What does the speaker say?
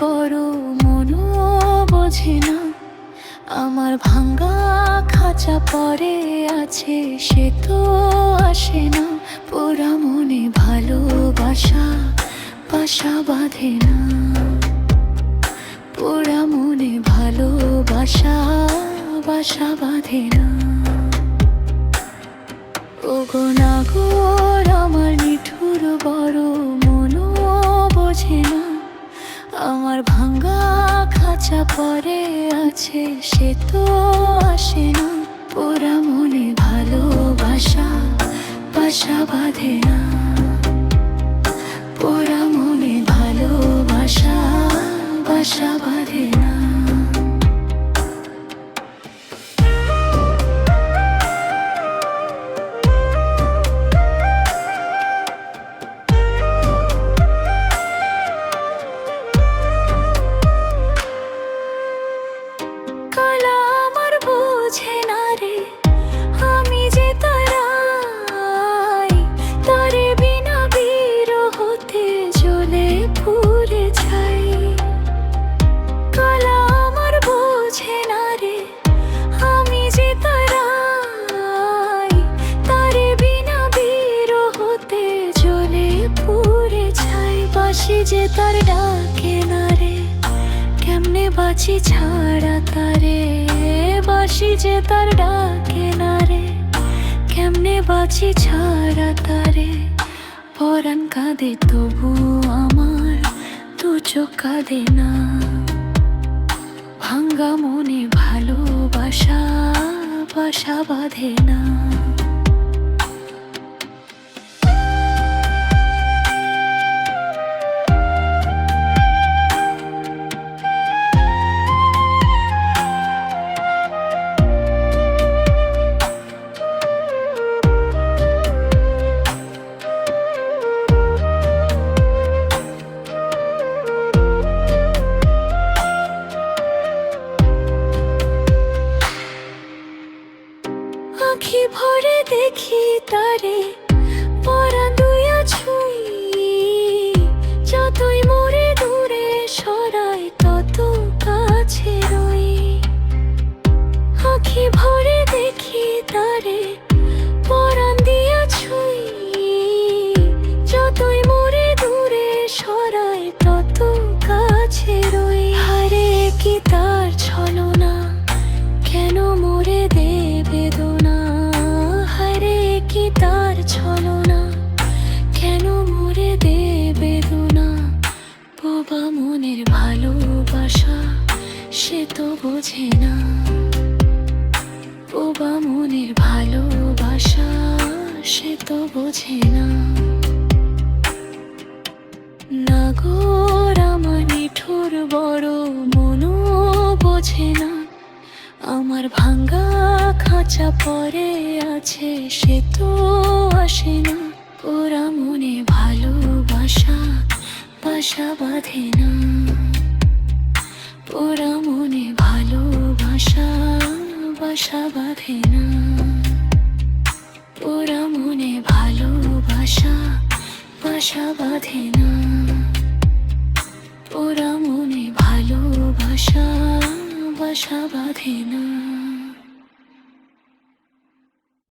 বড় মনও বোঝে না। আমার ভাঙ্গা খাঁচা পড়ে আছে, সে তো আসে না। পোড়া মনে ভালোবাসা বাসা বাঁধে না। পোড়া মনে ভালোবাসা বাসা বাঁধে না। ওগো নাগর আমার নিঠুর বড় মনও বোঝে না। আমার ভাঙ্গা খাঁচা পড়ে আছে, সে তো আসে না। পোড়া মনে ভালোবাসা বাসা বাঁধে না। পোড়া মনে ভালোবাসা বাসা বাঁধে না। বাঁশি যে তার ডাকে না রে, কেমনে বাঁচি ছাড়া তারে। বাঁশি যে তার ডাকে না রে, কেমনে বাঁচি ছাড়া তারে। পরাণ কাঁদে তবু আমার দু চোখ কাঁদে না। ভাঙ্গা মনে ভালোবাসা বাসা বাঁধে না। আখি ভরে দেখি তারে, পরাণ দুইয়া ছুঁই। যতই মোরে দূরে সরাই তত কাছে রই। আখি ভরে দেখি তারে, পরাণ দিয়া ছুঁই। যতই মোরে দূরে সরাই তত কাছে রই। হারে কি তার ছলনা, কেন মোরে দে বেদনা। কি তার ছলনা, কেন মোরে দে বেদনা। বোবা মনের ভালোবাসা সে তো বোঝে না। বোবা মনের ভালোবাসা সে তো বোঝে না। নাগর আমার নিঠুর বড় মনও বোঝে না। আমার ভাঙ্গা খাঁচা পড়ে আছে, সে তো আসে না। পোড়া মনে ভালোবাসা বাসা বাঁধে না। পোড়া মনে ভালোবাসা বাসা বাঁধে না। পোড়া মনে ভালোবাসা বাসা বাঁধে না। পোড়া মনে ভালোবাসা বাসা বাঁধে না।